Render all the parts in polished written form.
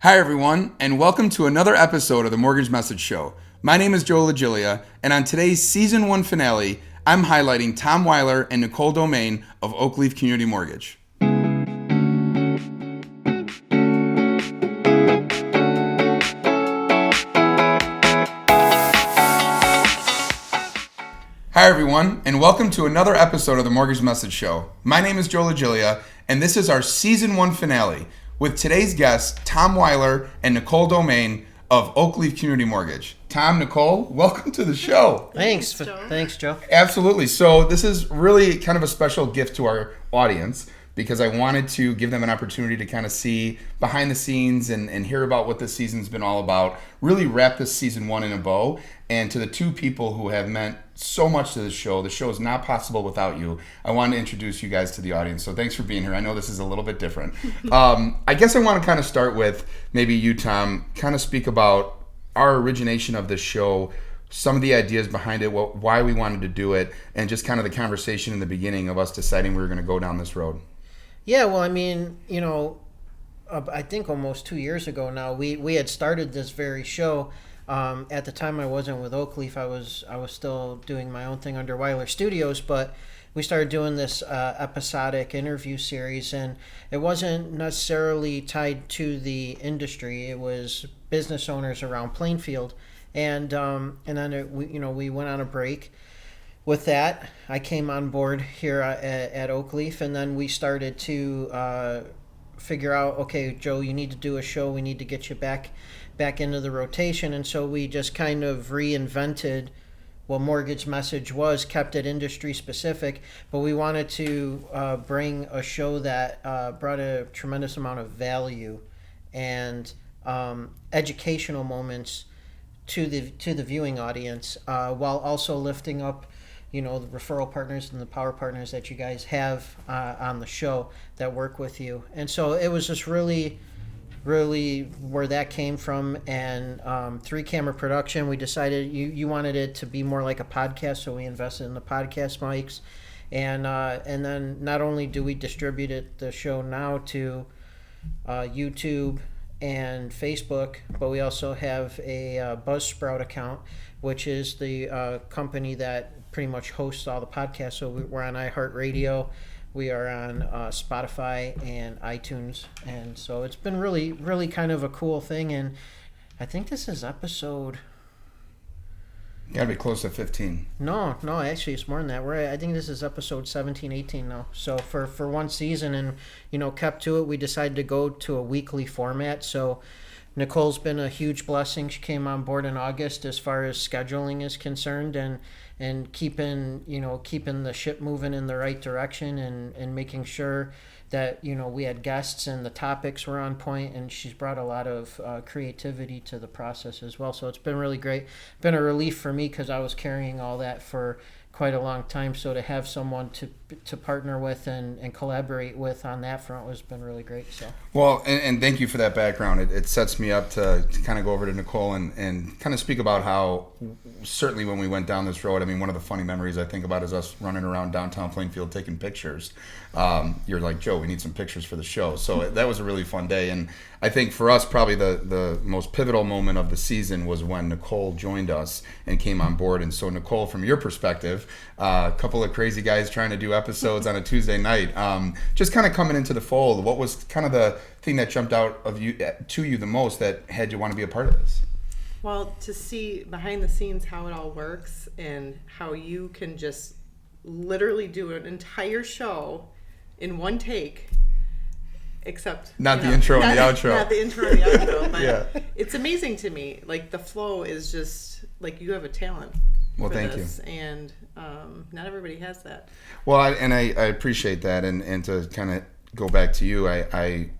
Hi, everyone, and welcome to another episode of the MortgageMessage Show. My name is LaGiglia, and on today's Season 1 finale, I'm highlighting Tom Wyler and Nicole Domain of Oakleaf Community Mortgage. Hi, everyone, and welcome to another episode of the MortgageMessage Show. My name is LaGiglia, and this is our Season 1 finale with today's guests, Tom Wyler and Nicole Domain of Oakleaf Community Mortgage. Tom, Nicole, welcome to the show. Thanks, Joe. Absolutely. So this is really kind of a special gift to our audience because I wanted to give them an opportunity to kind of see behind the scenes and hear about what this season's been all about, really wrap this Season 1 in a bow. And to the two people who have meant so much to the show is not possible without you. I wanted to introduce you guys to the audience. So thanks for being here. I know this is a little bit different. I guess I want to kind of start with maybe you, Tom, kind of speak about our origination of this show, some of the ideas behind it, why we wanted to do it, and just kind of the conversation in the beginning of us deciding we were going to go down this road. Yeah, well, I mean, I think almost 2 years ago now, we had started this very show. At the time, I wasn't with Oakleaf. I was still doing my own thing under Wyler Studios, but we started doing this episodic interview series, and it wasn't necessarily tied to the industry. It was business owners around Plainfield, and then we went on a break. With that, I came on board here at Oakleaf, and then we started to figure out, okay, Joe, you need to do a show. We need to get you back into the rotation. And so we just kind of reinvented what MortgageMessage was, kept it industry specific, but we wanted to bring a show that brought a tremendous amount of value and educational moments to the viewing audience, while also lifting up the referral partners and the power partners that you guys have on the show that work with you. And so it was just really where that came from. And 3-camera production, we decided you wanted it to be more like a podcast, so we invested in the podcast mics. And then not only do we distribute the show now to YouTube and Facebook, but we also have a Buzzsprout account, which is the company that pretty much hosts all the podcasts. So we're on iHeartRadio, we are on Spotify and iTunes, and so it's been really, really kind of a cool thing. And I think this is episode... You gotta be close to 15. No, actually it's more than that. I think this is episode 17, 18 now. So for one season, and kept to it, we decided to go to a weekly format. So Nicole's been a huge blessing. She came on board in August as far as scheduling is concerned, and keeping the ship moving in the right direction, and making sure that we had guests and the topics were on point, and she's brought a lot of creativity to the process as well. So it's been really great. Been a relief for me because I was carrying all that for quite a long time. So to have someone to partner with and collaborate with on that front has been really great. So well, and thank you for that background. It sets me up to kind of go over to Nicole and kind of speak about how certainly when we went down this road, I mean, one of the funny memories I think about is us running around downtown Plainfield taking pictures. You're like, Joe, we need some pictures for the show. So that was a really fun day. And I think for us, probably the most pivotal moment of the season was when Nicole joined us and came on board. And so Nicole, from your perspective, a couple of crazy guys trying to do episodes on a Tuesday night, just kind of coming into the fold, what was kind of the thing that jumped out to you the most that had you want to be a part of this? Well, to see behind the scenes how it all works and how you can just literally do an entire show in one take, except not the intro and the outro. Not the intro and the outro, but yeah. It's amazing to me. Like, the flow is just like, you have a talent. Well, for thank this, you. And not everybody has that. Well, I appreciate that, and to kind of go back to you, I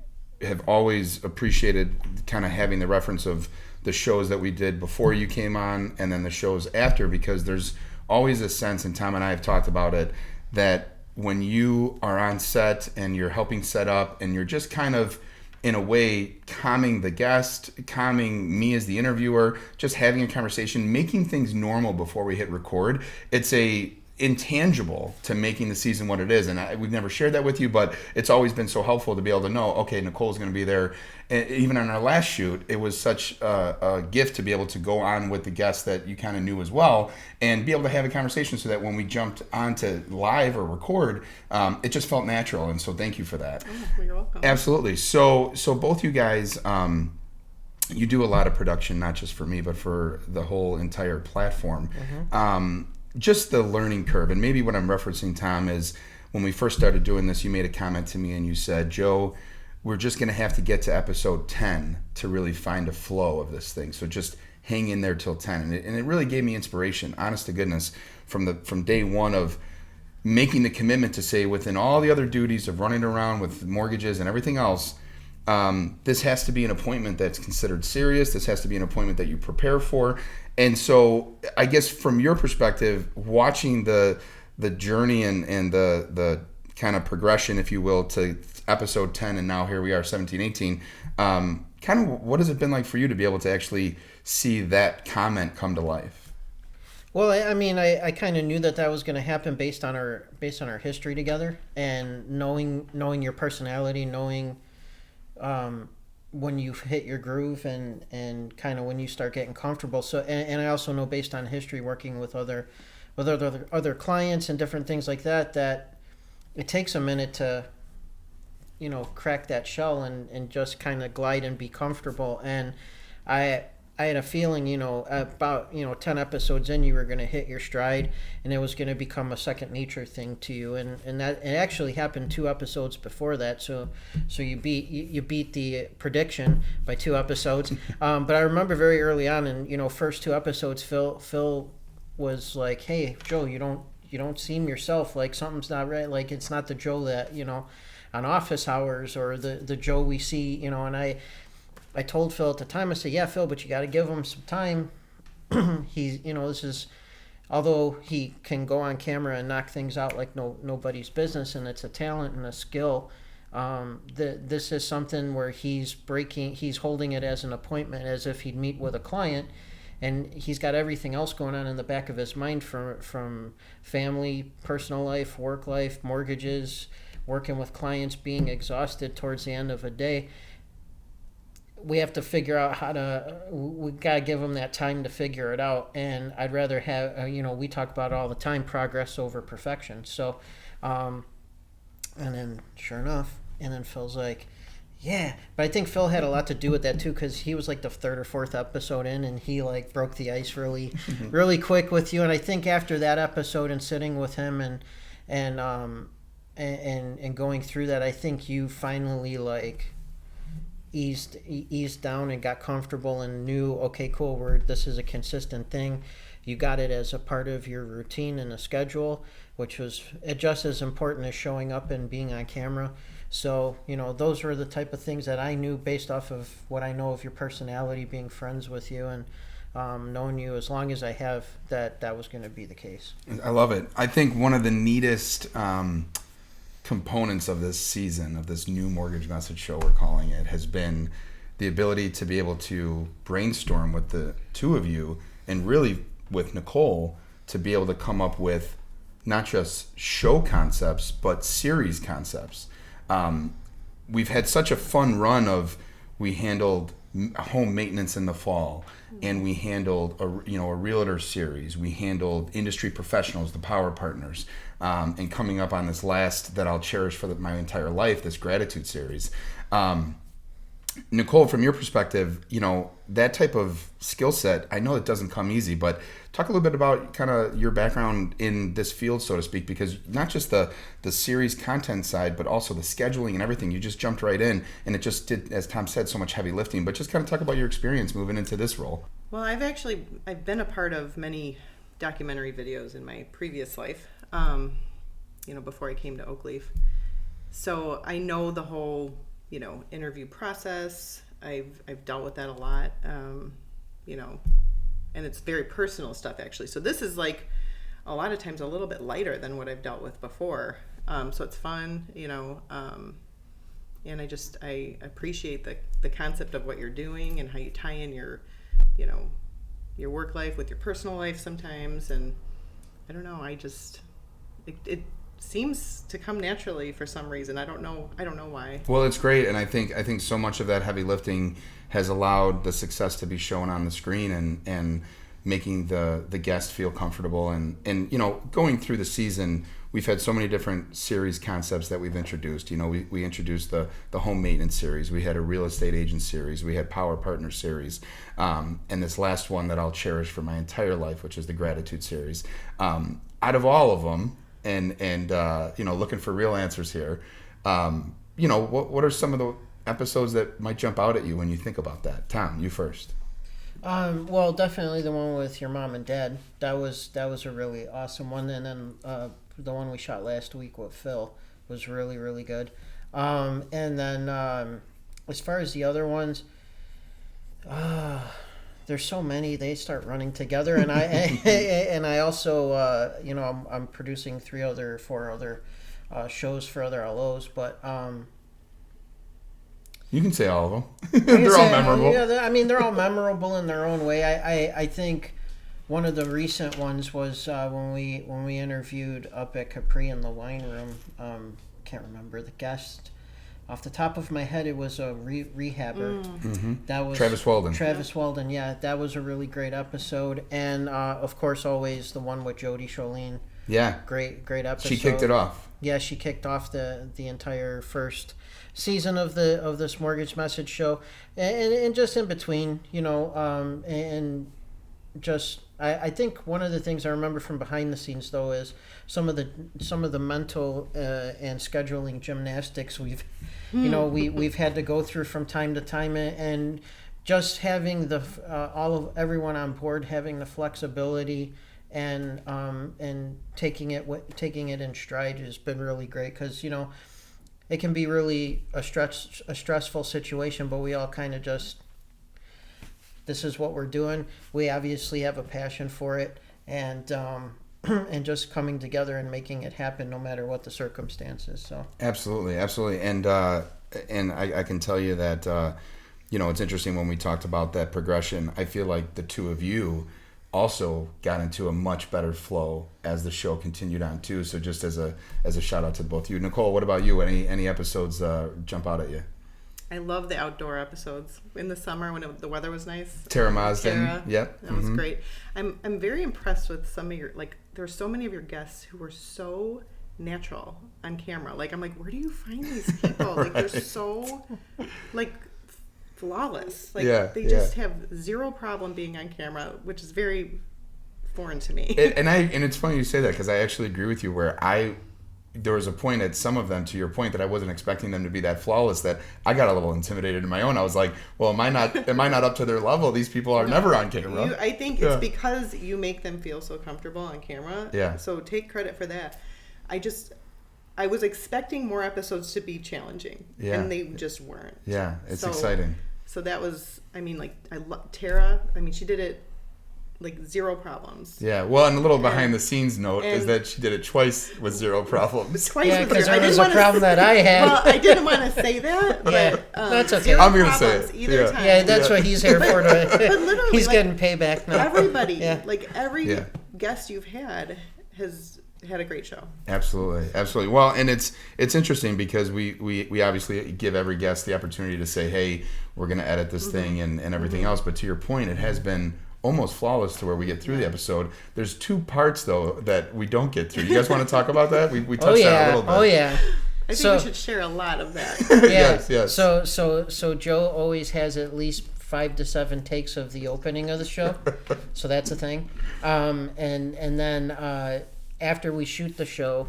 have always appreciated kind of having the reference of the shows that we did before you came on and then the shows after, because there's always a sense, and Tom and I have talked about it, that when you are on set and you're helping set up and you're just kind of in a way calming the guest, calming me as the interviewer, just having a conversation, making things normal before we hit record, it's a intangible to making the season what it is. And we've never shared that with you, but it's always been so helpful to be able to know, okay, Nicole's going to be there. And even on our last shoot, it was such a gift to be able to go on with the guests that you kind of knew as well and be able to have a conversation so that when we jumped on to live or record, it just felt natural. And so thank you for that. Oh, you're welcome. Absolutely. So both you guys, you do a lot of production, not just for me, but for the whole entire platform. Just the learning curve, and maybe what I'm referencing, Tom, is when we first started doing this, you made a comment to me and you said, Joe, we're just going to have to get to episode 10 to really find a flow of this thing. So just hang in there till 10. And it really gave me inspiration, honest to goodness, from day one of making the commitment to say, within all the other duties of running around with mortgages and everything else, this has to be an appointment that's considered serious. This has to be an appointment that you prepare for. And so I guess from your perspective, watching the journey and the kind of progression, if you will, to episode 10, and now here we are, 17, 18, kind of what has it been like for you to be able to actually see that comment come to life? Well, I mean, I kind of knew that was going to happen based on our history together, and knowing your personality, knowing when you hit your groove and kind of when you start getting comfortable. So and I also know based on history working with other clients and different things like that it takes a minute to crack that shell and just kind of glide and be comfortable. And I had a feeling, about 10 episodes in, you were going to hit your stride, and it was going to become a second nature thing to you. And that it actually happened 2 episodes before that. So you beat the prediction by 2 episodes. But I remember very early on, in first 2 episodes, Phil was like, "Hey, Joe, you don't seem yourself. Like something's not right. Like it's not the Joe that on Office Hours or the Joe we see." And I told Phil at the time, I said, "Yeah, Phil, but you got to give him some time." He's, this is, although he can go on camera and knock things out like nobody's business, and it's a talent and a skill. This is something where he's holding it as an appointment, as if he'd meet with a client, and he's got everything else going on in the back of his mind from family, personal life, work life, mortgages, working with clients, being exhausted towards the end of a day. We have to figure out we got to give them that time to figure it out. And I'd rather have, we talk about all the time, progress over perfection. So, and then sure enough, and then Phil's like, yeah. But I think Phil had a lot to do with that too, because he was like the 3rd or 4th episode in, and he like broke the ice really, really quick with you. And I think after that episode and sitting with him and going through that, I think you finally like eased down and got comfortable and knew, okay, cool, this is a consistent thing. You got it as a part of your routine and a schedule, which was just as important as showing up and being on camera. So, those were the type of things that I knew based off of what I know of your personality, being friends with you, and knowing you as long as I have, that was going to be the case. I love it. I think one of the neatest components of this season, of this new Mortgage Message Show, we're calling it, has been the ability to be able to brainstorm with the two of you, and really with Nicole, to be able to come up with not just show concepts, but series concepts. We've had such a fun run of, we handled home maintenance in the fall, and we handled a realtor series. We handled industry professionals, the power partners, and coming up on this last that I'll cherish for my entire life, this gratitude series. Nicole, from your perspective, that type of skill set, I know it doesn't come easy, but talk a little bit about kind of your background in this field, so to speak, because not just the series content side, but also the scheduling and everything. You just jumped right in, and it just did, as Tom said, so much heavy lifting. But just kind of talk about your experience moving into this role. Well, I've been a part of many documentary videos in my previous life, before I came to Oakleaf. So I know the whole interview process. I've dealt with that a lot, and it's very personal stuff, actually. So this is like a lot of times a little bit lighter than what I've dealt with before. So it's fun, and I appreciate the concept of what you're doing and how you tie in your work life with your personal life sometimes. And I don't know, it seems to come naturally for some reason. I don't know why. Well, it's great, and I think so much of that heavy lifting has allowed the success to be shown on the screen and making the guest feel comfortable. And going through the season, we've had so many different series concepts that we've introduced. We introduced the home maintenance series. We had a real estate agent series. We had power partner series. And this last one that I'll cherish for my entire life, which is the gratitude series. Out of all of them, and looking for real answers here, what are some of the episodes that might jump out at you when you think about that? Tom, you first. Well, definitely the one with your mom and dad. That was a really awesome one. And then the one we shot last week with Phil was really, really good. And then as far as the other ones, there's so many. They start running together, and I also I'm producing 4 other shows for other LOs, but. You can say all of them. They're all memorable. Yeah, they're all memorable in their own way. I think one of the recent ones was when we interviewed up at Capri in the wine room. Can't remember the guest off the top of my head. It was a rehabber. Mm-hmm. That was Travis Walden. Travis Walden. Yeah, that was a really great episode. And of course, always the one with Jody Cholene. Yeah, great episode. She kicked it off. Yeah, she kicked off the entire first season of this Mortgage Message Show, and just in between, and just I think one of the things I remember from behind the scenes though is some of the mental and scheduling gymnastics we've had to go through from time to time, and just having everyone on board having the flexibility and taking it in stride has been really great, because it can be really a stressful situation, but we all kind of this is what we're doing. We obviously have a passion for it, and and just coming together and making it happen no matter what the circumstances. So absolutely, and I can tell you that it's interesting when we talked about that progression. I feel like the two of you also got into a much better flow as the show continued on too. So just as a shout out to both of you. Nicole, what about you? Any episodes jump out at you? I love the outdoor episodes in the summer when the weather was nice. Tara Marsden. Yep. That was great. I'm very impressed with some of your, there's so many of your guests who were so natural on camera. I'm like, where do you find these people? Right. They're so flawless. They just have zero problem being on camera, which is very foreign to me. And it's funny you say that, because I actually agree with you, where there was a point at some of them, to your point, that I wasn't expecting them to be that flawless, that I got a little intimidated in my own. I was like, well, am I not up to their level? These people are never on camera. I think it's because you make them feel so comfortable on camera. Yeah. So take credit for that. I was expecting more episodes to be challenging. Yeah. And they just weren't. Yeah, it's exciting. So that was, I love Tara. She did it zero problems. Yeah, well, and a little behind the scenes note is that she did it twice with zero problems. Yeah, because there was a problem that I had. Well, I didn't want to say that, but that's okay. I'm going to say it. Either time. Yeah, that's what he's here for. But literally, he's getting payback now. Everybody, every guest you've had has had a great show. Absolutely. Well, and it's interesting because we obviously give every guest the opportunity to say, hey, we're going to edit this thing and everything else. But to your point, it has been almost flawless to where we get through the episode. There's 2 parts though that we don't get through. You guys want to talk about that? We touched on it a little bit. Oh yeah. I think we should share a lot of that. Yes. So Joe always has at least 5 to 7 takes of the opening of the show. So that's a thing. And then after we shoot the show,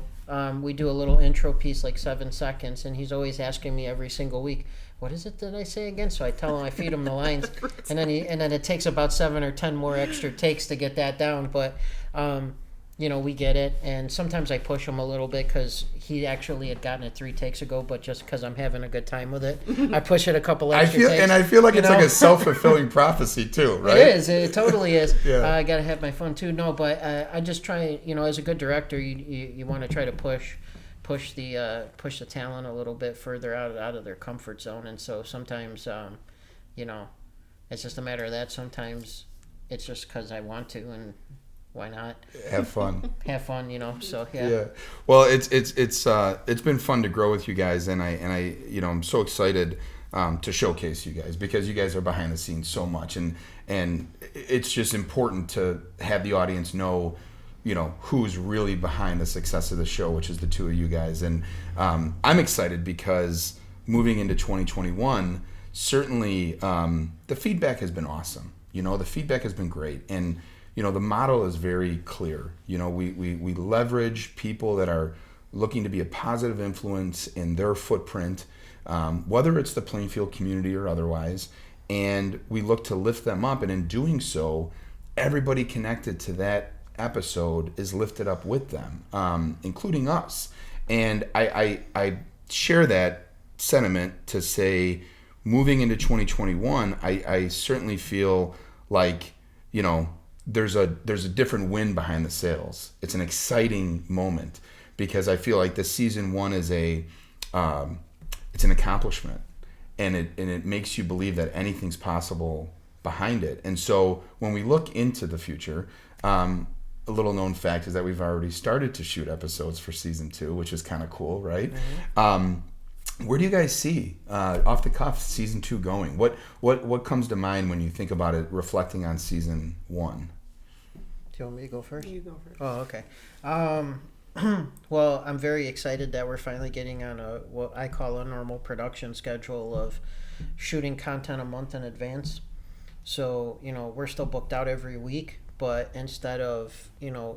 we do a little intro piece, 7 seconds, and he's always asking me every single week, what is it that I say again? So I tell him, I feed him the lines, and then it takes about 7 or 10 more extra takes to get that down. But we get it, and sometimes I push him a little bit because he actually had gotten it 3 takes ago, but just because I'm having a good time with it, I push it a couple extra takes. And I feel like it's like a self-fulfilling prophecy too, right? It is. It totally is. Yeah. I got to have my fun too. No, but I just try. As a good director, you want to try to push the talent a little bit further out of their comfort zone, and so sometimes it's just a matter of that. Sometimes it's just because I want to, and why not? Have fun. Have fun, So yeah. Yeah. Well, it's been fun to grow with you guys, and I I'm so excited to showcase you guys, because you guys are behind the scenes so much, and it's just important to have the audience know, who's really behind the success of the show, which is the two of you guys. And I'm excited because moving into 2021, certainly the feedback has been awesome. The feedback has been great, and the model is very clear. We leverage people that are looking to be a positive influence in their footprint, whether it's the Plainfield community or otherwise, and we look to lift them up. And in doing so, everybody connected to that episode is lifted up with them, including us. And I share that sentiment to say, moving into 2021, I certainly feel like, there's a different wind behind the sails. It's an exciting moment, because I feel like the season 1 is it's an accomplishment, and it makes you believe that anything's possible behind it. And so when we look into the future, a little known fact is that we've already started to shoot episodes for season 2, which is kind of cool, right? Mm-hmm. Where do you guys see off the cuff season 2 going? What comes to mind when you think about it, reflecting on season 1? Do you want me to go first? You go first. Oh, okay. Well, I'm very excited that we're finally getting on what I call a normal production schedule of shooting content a month in advance. So, we're still booked out every week, but instead of,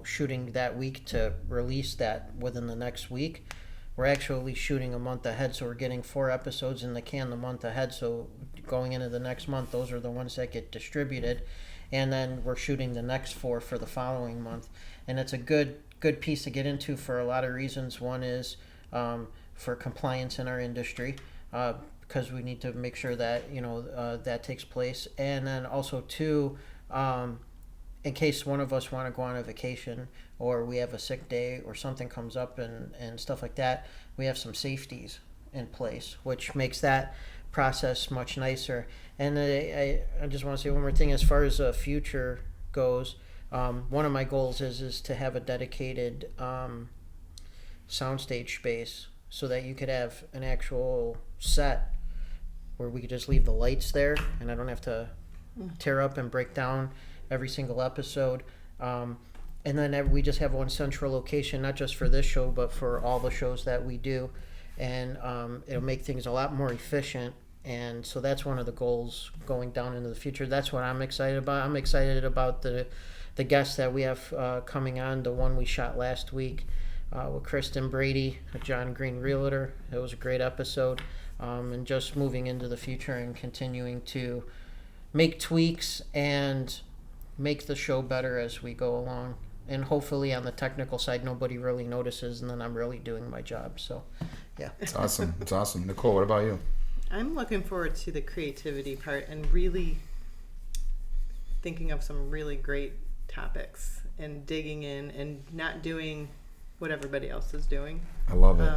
shooting that week to release that within the next week, we're actually shooting a month ahead. So we're getting 4 episodes in the can the month ahead. So going into the next month, those are the ones that get distributed. And then we're shooting the next 4 for the following month. And it's a good piece to get into for a lot of reasons. One is for compliance in our industry, because we need to make sure that that takes place. And then also 2, in case one of us want to go on a vacation, or we have a sick day, or something comes up and stuff like that, we have some safeties in place, which makes that process much nicer. And I just want to say one more thing as far as the future goes. One of my goals is to have a dedicated soundstage space, so that you could have an actual set where we could just leave the lights there, and I don't have to tear up and break down every single episode. And then we just have one central location, not just for this show, but for all the shows that we do. And it'll make things a lot more efficient. And so that's one of the goals going down into the future. That's what I'm excited about. I'm excited about the guests that we have coming on. The one we shot last week with Kristen Brady, a John Green realtor. It was a great episode. And just moving into the future and continuing to make tweaks and make the show better as we go along. And hopefully on the technical side, nobody really notices, and then I'm really doing my job. So, yeah. It's awesome. It's awesome. Nicole, what about you? I'm looking forward to the creativity part and really thinking of some really great topics and digging in and not doing what everybody else is doing. I love it.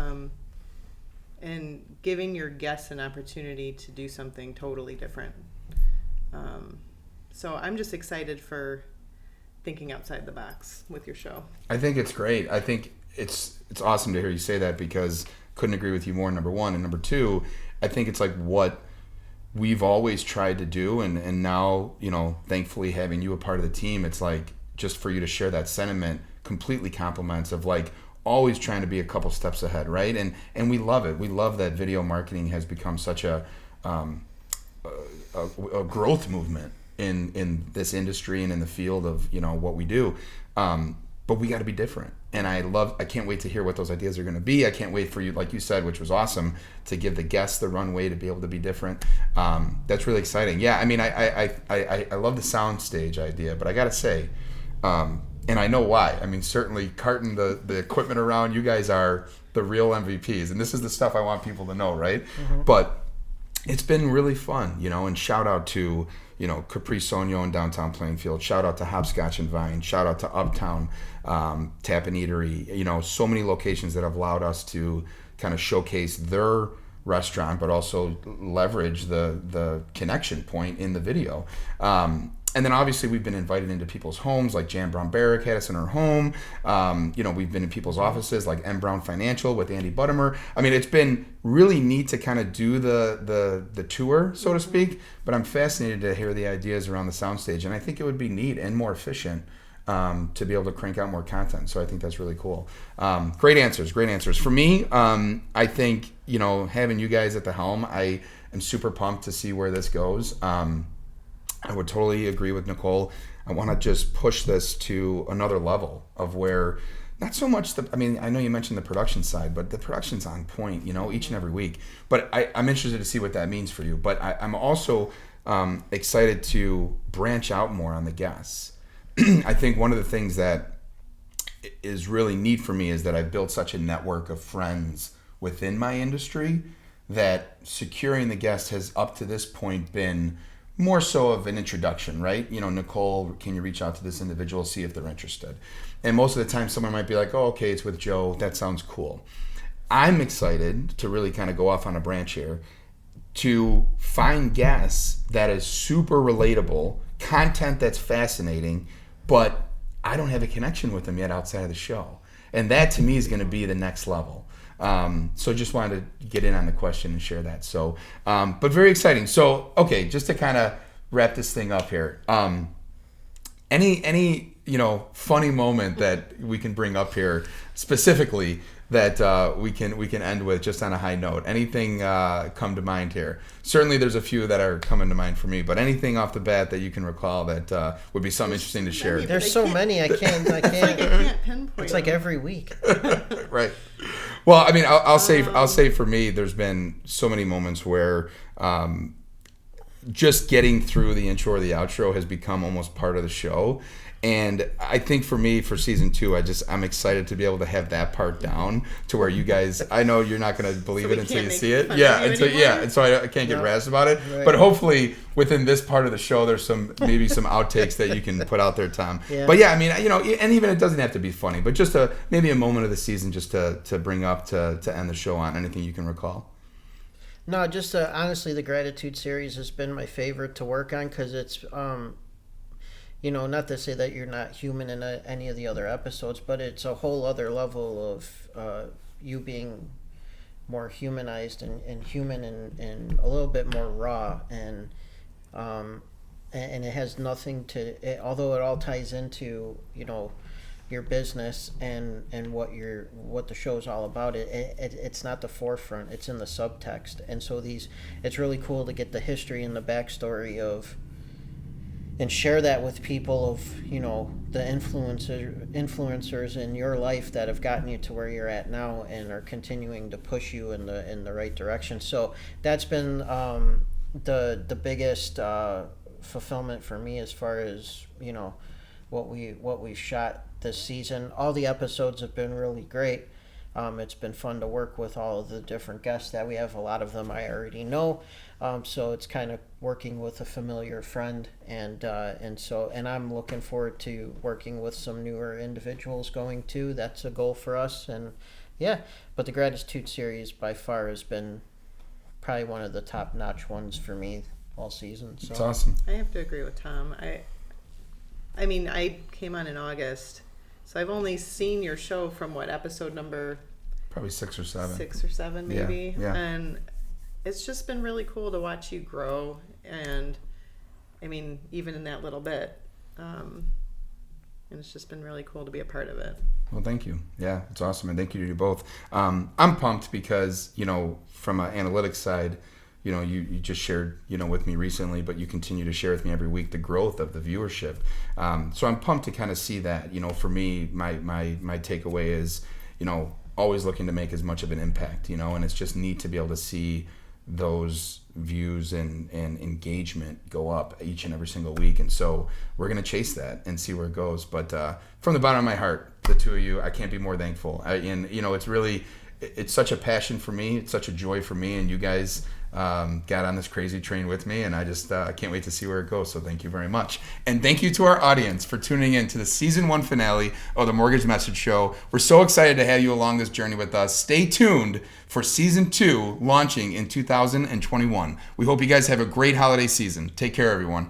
And giving your guests an opportunity to do something totally different. So I'm just excited for thinking outside the box with your show. I think it's great. I think it's awesome to hear you say that, because couldn't agree with you more, number one. And number two, I think it's like what we've always tried to do, and now, thankfully having you a part of the team, it's like just for you to share that sentiment completely compliments of like always trying to be a couple steps ahead, right? And we love it. We love that video marketing has become such a growth movement in this industry and in the field of what we do, but we got to be different. And I can't wait to hear what those ideas are going to be. I can't wait for you, like you said, which was awesome, to give the guests the runway to be able to be different. That's really exciting. Yeah, I mean, I love the soundstage idea, but I got to say, and I know why. I mean, certainly carting the equipment around, you guys are the real MVPs, and this is the stuff I want people to know, right? Mm-hmm. But it's been really fun, and shout out to Capri Sonio in downtown Plainfield. Shout out to Hopscotch and Vine. Shout out to Uptown Tap and Eatery. So many locations that have allowed us to kind of showcase their restaurant, but also leverage the connection point in the video. And then obviously we've been invited into people's homes, like Jan Brown Barrick had us in her home. We've been in people's offices like M Brown Financial with Andy Buttimer. I mean, it's been really neat to kind of do the tour, so to speak. But I'm fascinated to hear the ideas around the soundstage, and I think it would be neat and more efficient to be able to crank out more content. So I think that's really cool. Great answers. For me, I think having you guys at the helm, I am super pumped to see where this goes. I would totally agree with Nicole. I want to just push this to another level of where, not so much I know you mentioned the production side, but the production's on point, each and every week. But I'm interested to see what that means for you. But I'm also excited to branch out more on the guests. I think one of the things that is really neat for me is that I've built such a network of friends within my industry that securing the guest has up to this point been more so of an introduction, right? Nicole, can you reach out to this individual, see if they're interested? And most of the time someone might be like, oh, okay, it's with Joe. That sounds cool. I'm excited to really kind of go off on a branch here to find guests that is super relatable, content that's fascinating, but I don't have a connection with them yet outside of the show. And that to me is going to be the next level. So just wanted to get in on the question and share that. So, but very exciting. So, okay, just to kind of wrap this thing up here. Any funny moment that we can bring up here specifically that we can end with just on a high note? Anything come to mind here? Certainly there's a few that are coming to mind for me, but anything off the bat that you can recall that would be something interesting to share? There's so many I can't pinpoint. It's like every week. Right. Well, I'll say for me, there's been so many moments where just getting through the intro or the outro has become almost part of the show. And I think for me, for season 2, I'm excited to be able to have that part down to where you guys, I know you're not going to believe it until you see it. And so I can't get razzed about it. Right. But hopefully within this part of the show, there's maybe some outtakes that you can put out there, Tom. Yeah. But yeah, and even it doesn't have to be funny, but just maybe a moment of the season just to bring up to end the show on. Anything you can recall? No, just honestly, the Gratitude series has been my favorite to work on because it's, not to say that you're not human in any of the other episodes, but it's a whole other level of you being more humanized and human and a little bit more raw. And it has nothing to, although it all ties into, your business and what the show's all about. It's not the forefront, it's in the subtext. And so it's really cool to get the history and the backstory of, and share that with people of, the influencers in your life that have gotten you to where you're at now and are continuing to push you in the right direction. So that's been the biggest fulfillment for me as far as, what we've shot this season. All the episodes have been really great. It's been fun to work with all of the different guests that we have. A lot of them I already know. So it's kind of working with a familiar friend, and I'm looking forward to working with some newer individuals going too. That's a goal for us, and yeah. But the Gratitude series by far has been probably one of the top-notch ones for me all season. So. It's awesome. I have to agree with Tom. I came on in August, so I've only seen your show from episode number? Probably 6 or 7. 6 or 7 maybe. Yeah. And it's just been really cool to watch you grow, and even in that little bit, and it's just been really cool to be a part of it. Well, thank you. Yeah, it's awesome, and thank you to you both. I'm pumped because from an analytics side, you just shared with me recently, but you continue to share with me every week the growth of the viewership. So I'm pumped to kind of see that. For me, my takeaway is always looking to make as much of an impact. And it's just neat to be able to see those views and engagement go up each and every single week. And so we're going to chase that and see where it goes. But from the bottom of my heart, the two of you, I can't be more thankful. It's such a passion for me. It's such a joy for me. And you guys got on this crazy train with me, and I just can't wait to see where it goes. So thank you very much. And thank you to our audience for tuning in to the season 1 finale of the Mortgage Message Show. We're so excited to have you along this journey with us. Stay tuned for season 2 launching in 2021. We hope you guys have a great holiday season. Take care, everyone.